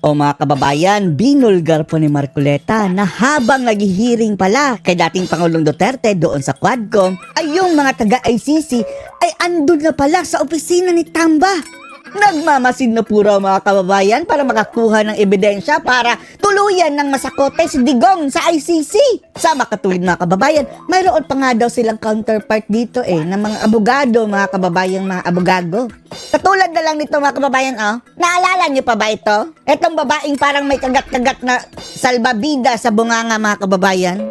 O mga kababayan, binulgar po ni Marcoleta na habang naghihiring pala kay dating Pangulong Duterte doon sa Quadcom, ay yung mga taga-ICC ay andun na pala sa opisina ni Tamba. Nagmamasid na puro mga kababayan para makakuha ng ebidensya para tuluyan ng masakote si Digong sa ICC. Sa makatuwid mga kababayan, mayroon pa nga daw silang counterpart dito ng mga abogado, mga kababayan, mga abogado. Katulad na lang nito mga kababayan, naalala niyo pa ba ito? Itong babaeng parang may kagat-kagat na salbabida sa bunganga mga kababayan.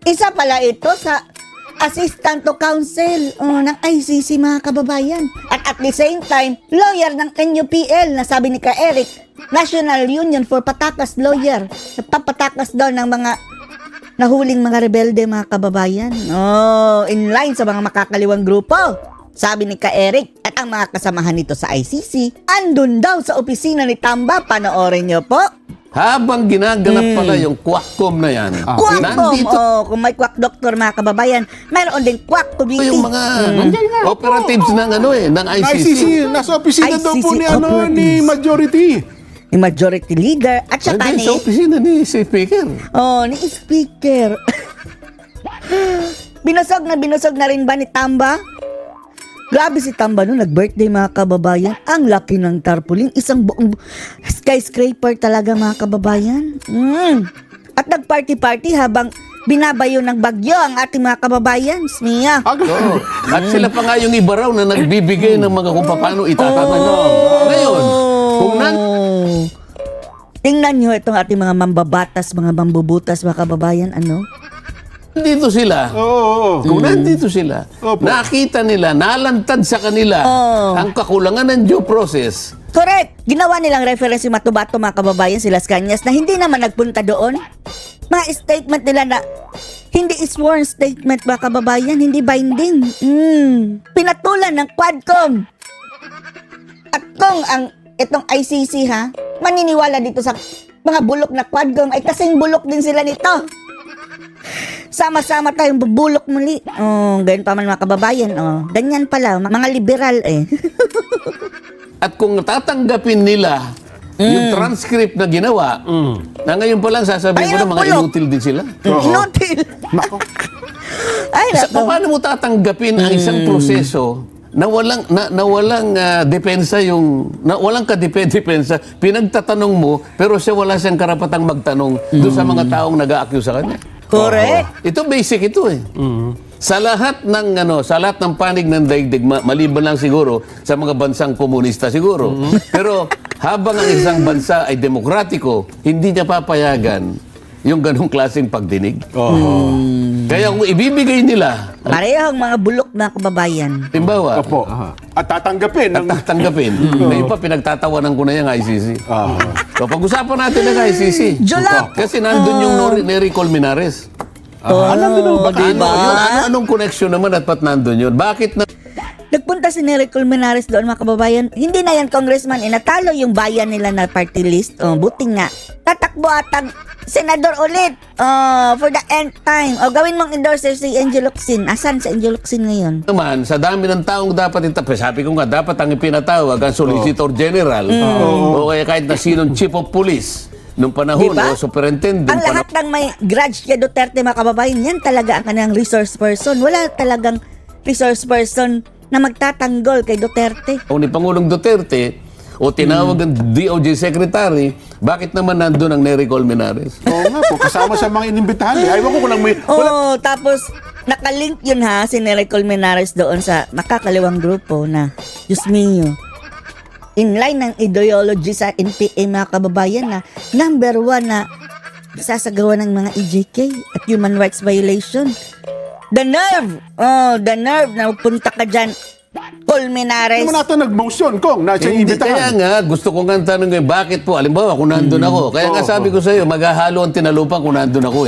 Isa pala ito sa assistant to counsel ng ICC mga kababayan. At the same time, lawyer ng NUPL na sabi ni Ka Eric, National Union for Patakas Lawyer. Nagpapatakas daw ng mga nahuling mga rebelde mga kababayan. In line sa mga makakaliwang grupo. Sabi ni Ka Eric at ang mga kasamahan nito sa ICC, andun daw sa opisina ni Tamba. Panoorin niyo po. Habang ginaganap pala yung Quadcom na yan, Quadcom, kung may quack doctor mga kababayan, mayroon din quack committee. yung mga operatives ng ng ICC. Nasa opisina daw po ICC ni Majority. Ni Majority Leader at saka Nandun sa opisina ni Speaker. ni Speaker. Binusog na rin ba ni Tamba? Grabe si Tamba no, nag-birthday mga kababayan. Ang laki ng tarpaulin. Isang buong skyscraper talaga mga kababayan. At nag-party-party habang binabayo ng bagyo ang ating mga kababayan. Smiya. Oo. At sila pa nga yung iba raw na nagbibigay ng mga kung paano itatanong. Ngayon, kung tingnan nyo itong ating mga mambabatas, mga mambubutas mga kababayan. nandito sila, kung nandito sila, nakita nila, nalantad sa kanila ang kakulangan ng due process. Correct. Ginawa nilang reference yung Matubato mga kababayan, sila Kanyas, na hindi naman nagpunta doon. Mga statement nila na hindi sworn statement mga kababayan, hindi binding. Pinatulan ng Quadcom. At kung itong ICC maniniwala dito sa mga bulok na Quadcom, ay kasing bulok din sila nito. Sama-sama tayong bubulok muli. Ganyan pa man mga kababayan. Ganyan pala, mga liberal At kung tatanggapin nila yung transcript na ginawa, na ngayon pa lang sasabihin ko na mga inutil din sila. Inutil. Ay, Paano mo tatanggapin ang isang proseso na walang depensa walang kadepensa, pinagtatanong mo, pero siya wala siyang karapatang magtanong doon sa mga taong nag-a-accuse sa kanya. Correct. Ito basic ito Sa lahat ng panig ng daigdig, maliban lang siguro sa mga bansang komunista siguro. Pero habang ang isang bansa ay demokratiko, hindi niya papayagan yung ganong klaseng pagdinig. Kaya kung ibibigay nila, Parehong mga bulok na kababayan. timbawa, At tatanggapin. ngayon pa pinagtatawanan ko na yung ICC. So pag-usapan natin ng ICC. Julak! Kasi nandun yung Nery Colmenares. Anong connection naman at pat nandun yun? Bakit Nagpunta si Nery Colmenares doon mga kababayan. Hindi na yan congressman, natalo yung bayan nila na party list. Buti nga. Tatakbo atang senador ulit for the end time. Gawin mong endorser si Angel Locsin. Asan si Angel Locsin ngayon? naman, sa dami ng taong dapat sabi ko nga, dapat ang ipinatawag ang Solicitor General o kaya kahit na sinong Chief of Police nung panahon Diba? o Superintendent. Ang lahat ng may grudge kay Duterte mga kababayan, yan talaga ang kanyang resource person. Wala talagang resource person na magtatanggol kay Duterte. O ni Pangulong Duterte o tinawag ang DOJ Secretary, bakit naman nandun ang Nery Colmenares? Oo nga po, kasama sa mga inimbitahan. Ayaw ko lang may... Tapos nakalink yun si Nery Colmenares doon sa makakaliwang grupo na, Diyos mio, in line ng ideology sa NPA mga kababayan na number 1 na sasagawa ng mga EJK at human rights violation. The nerve na punta ka dyan, Colmenares. Ano mo natin nag-motion, Kong, na siya Hindi, kaya imbitahan? nga, gusto ko nga tanongin, bakit po? Alimbawa, kung nandun ako. Kaya nga sabi ko sa iyo, maghahalo ang tinalupan kung nandun ako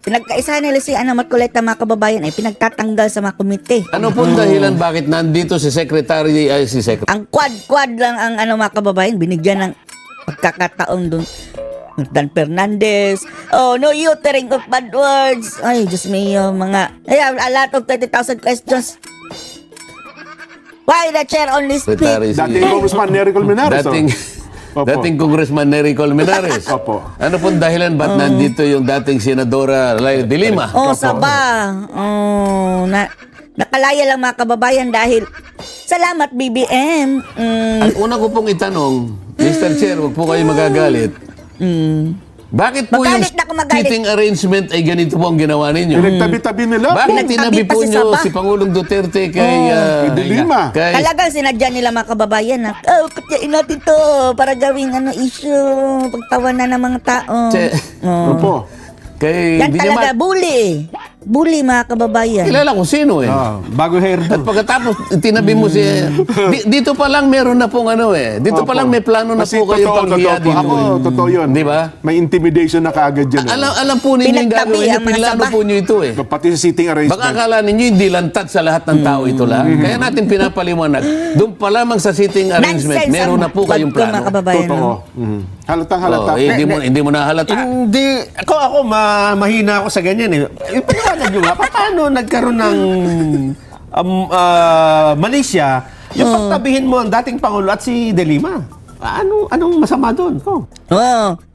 Pinagkaisa nila si Marcoleta mga kababayan ay pinagtatanggal sa mga komite. Ano po ang dahilan bakit nandito si Secretary, Ang quad lang ang mga kababayan, binigyan ng pagkakataon doon. Dan Fernandez. No uttering of bad words. Ay, Diyos mio, a lot of 30,000 questions. Why the chair only speak? Secretary si... Dating Congressman Nery Colmenares. Dating, Opo. dating Congressman Nery Colmenares. Opo. Ano pong dahilan ba't nandito yung dating Senadora Laila de Lima? Saba. Nakalaya lang mga kababayan dahil salamat BBM. Ang una ko pong itanong, Mr. Chair, huwag po kayo magagalit. Bakit po yung Magalit na ako, magalit. seating arrangement ay ganito po ang ginawa ninyo? Pinagtabi-tabi nila. Bakit Pinagtabi tinabi pa po si nyo Saba. si Pangulong Duterte kay... Kay De Lima. kay Talagang sinadya nila mga kababayan na, kutyain natin to para gawing issue, pagtawanan ng mga tao. Opo. kay Yan talaga, bully. Bully mga kababayan. Kilala ko sino eh. Bago hairdo. At pagkatapos, tinabi mo si... dito pa lang meron na pong ano eh. Dito pa lang may plano na Kasi po kayo totoo, panghiya totoo po. dito. Ako, eh. totoo yun. Di ba? May intimidation na kaagad yan. Alam po ninyo yung Pinagtabi gagawin niyo. ang mga Pinlano Saba. po niyo ito eh. Pati sa seating arrangement. Baka akala ninyo hindi lantad sa lahat ng tao ito lang. Kaya natin pinapaliwanag. Doon pa lamang sa sitting arrangement, Nonsense meron na po kayong ang mga plano. kababayan. Totoo. No? Halatang halata. Oh, hindi mo na halata. Hindi, ako mahina ako sa ganyan eh. Yung paliwanag nyo nga, paano nagkaroon ng Malaysia, yung pagtabihin mo ang dating Pangulo at si De Lima? Anong masama doon?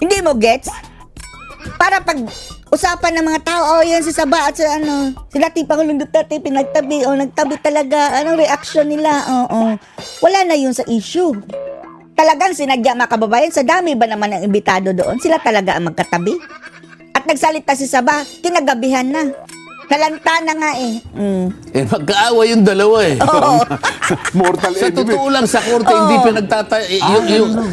Hindi mo gets? Para pag usapan ng mga tao, yan si Saba at si si dating Pangulong Duterte pinagtabi nagtabi talaga, anong reaction nila? Wala na yun sa issue. Talagang sinadya mga kababayan, sa dami ba naman ang imbitado doon? Sila talaga ang magkatabi. At nagsalita si Saba, kinagabihan na. Nalanta na nga eh. Eh, magkaawa yung dalawa eh. Mortal Sa enemy. totoo lang, sa korte, hindi pinagtatay.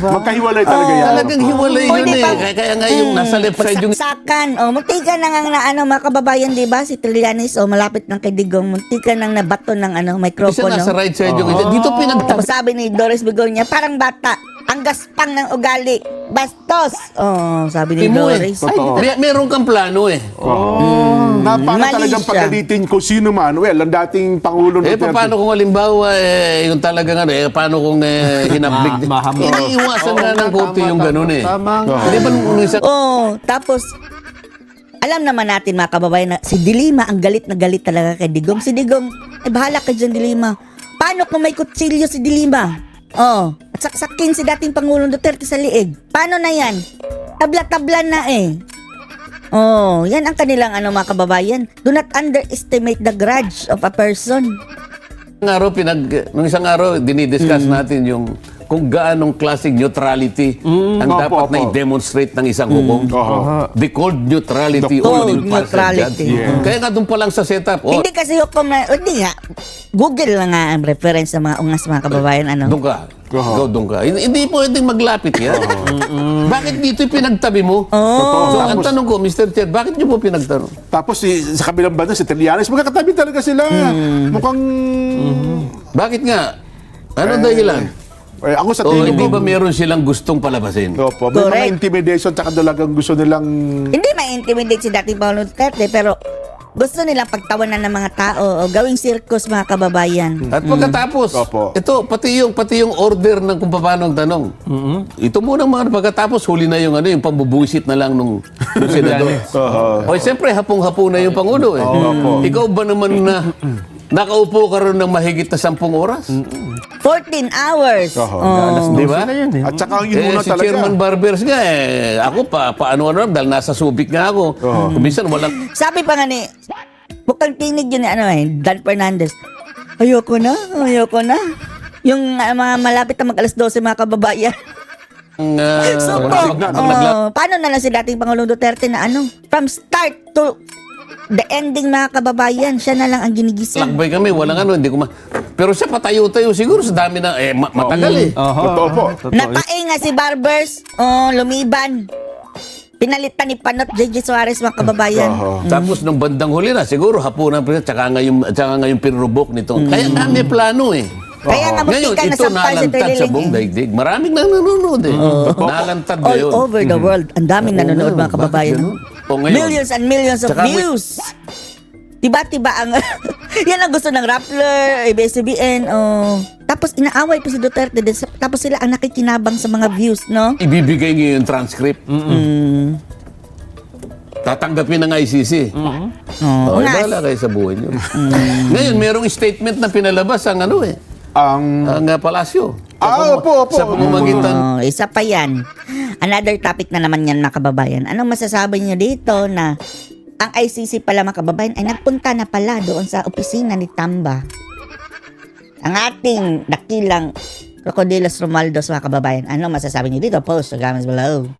Magkahiwalay talaga yan. Talagang hiwalay yun Pwede eh. bang- Kaya nga yung nasa left side yung... Saksakan. Muntika na nga mga kababayan, di ba? Si Trillanes, malapit ng kay Digong. Muntika nang nabato ng Isa microphone. nasa right side yung... Dito pinagtatay. Tapos sabi ni Doris Begonia, parang bata. Ang gaspang ng ugali. Bastos. Sabi ni Timo eh. Doris. Ay, Totoo. meron kang plano eh. Para Mali talagang siya. pagalitin ko sino man. Well, ang dating Pangulong Eh, Duterte. paano kung halimbawa, yung talagang paano kung hinablig? Mahamon. Iniiwasan nga ng korte yung ganun eh. Tama. Di ba nung isa... Tapos, alam naman natin mga kababayan na si Dilima, ang galit na galit talaga kay Digong. Si Digong, bahala ka dyan Dilima. Paano kung may kutsilyo si Dilima? At saksakin si dating Pangulong Duterte sa liig. Paano na yan? Tabla-tabla na eh. Yan ang kanilang mga kababayan. Do not underestimate the grudge of a person. Nung isang araw, dinidiscuss natin yung kung gaanong klaseng neutrality ang Opo, dapat na opo. i-demonstrate ng isang hukom. The cold neutrality The or cold impartial neutrality. judge. Yeah. Kaya nga doon pa lang sa setup, Hindi kasi hukom na, hindi nga. Google lang nga ang reference sa mga ungas mga kababayan. doon ka. Go, doon ka. Hindi pwedeng maglapit yan. Bakit dito pinagtabi mo? So, ang tanong ko, Mr. Chair, bakit niyo po pinagtanong? Tapos sa kabilang banda, si Trillanes, magkakatabi talaga sila. Mukhang... Bakit nga? Ano dahilan? ako sa O tingin hindi ko... ba meron silang gustong palabasin? Opo, may mga Correct. intimidation tsaka talagang gusto nilang... Hindi ma-intimidate si dating Pangulong Duterte, pero gusto nilang pagtawanan ng mga tao o gawing circus mga kababayan. At pagkatapos, Opo. ito, pati yung order ng kung paano ang tanong. Ito muna mga pagkatapos, huli na yung yung pambubuisit na lang nung senador. O siyempre, hapong-hapo na yung Pangulo eh. Ikaw ba naman na nakaupo ka rin ng mahigit na 10 oras? 14 hours. Di ba? At saka ang inuna Si talaga. Chairman Barbers nga ako paano dahil nasa Subic nga ako. Kuminsan walang Sabi pa nga ni, mukhang tinig yun ni Dan Fernandez. Ayoko na. Yung mga malapit na mag-alas 12 mga kababayan. So, paano na lang si dating Pangulong Duterte na from start to the ending mga kababayan, siya na lang ang ginigising. lakbay kami, walang hindi ko pero siya patayo-tayo siguro sa dami na matagal eh. Totoo po. Napae nga si Barbers, lumiban. Pinalitan ni Panot J.J. Suarez mga kababayan. Tapos nung bandang huli na, siguro hapunan pa tsaka nga yung pinrubok nito. Kaya nga may plano eh. Kaya nga Ngayon, muntikan na ito sampal si nalantad sa Trililing buong eh. daigdig. Maraming nang nanonood eh. Nalantad All ngayon. over the world. Ang daming nanonood mga kababayan. O ngayon, Millions and millions of Tsaka may- views. Tiba-tiba ang... yan ang gusto ng Rappler, ABS-CBN. Tapos inaaway pa si Duterte. Tapos sila ang nakikinabang sa mga views, no? ibibigay niyo yung transcript. Tatanggapin ng ICC. Oh, Bahala kayo sa buhay niyo. Ngayon, merong statement na pinalabas ang Ang palasyo. opo. Sa pamamagitan. Isa pa yan. Another topic na naman yan, mga kababayan. Anong masasabi niyo dito na ang ICC pala, mga kababayan, ay nagpunta na pala doon sa opisina ni Tamba. Ang ating dakilang Crocodilos Romualdez, mga kababayan. Ano masasabi niyo dito? Post sa comments below.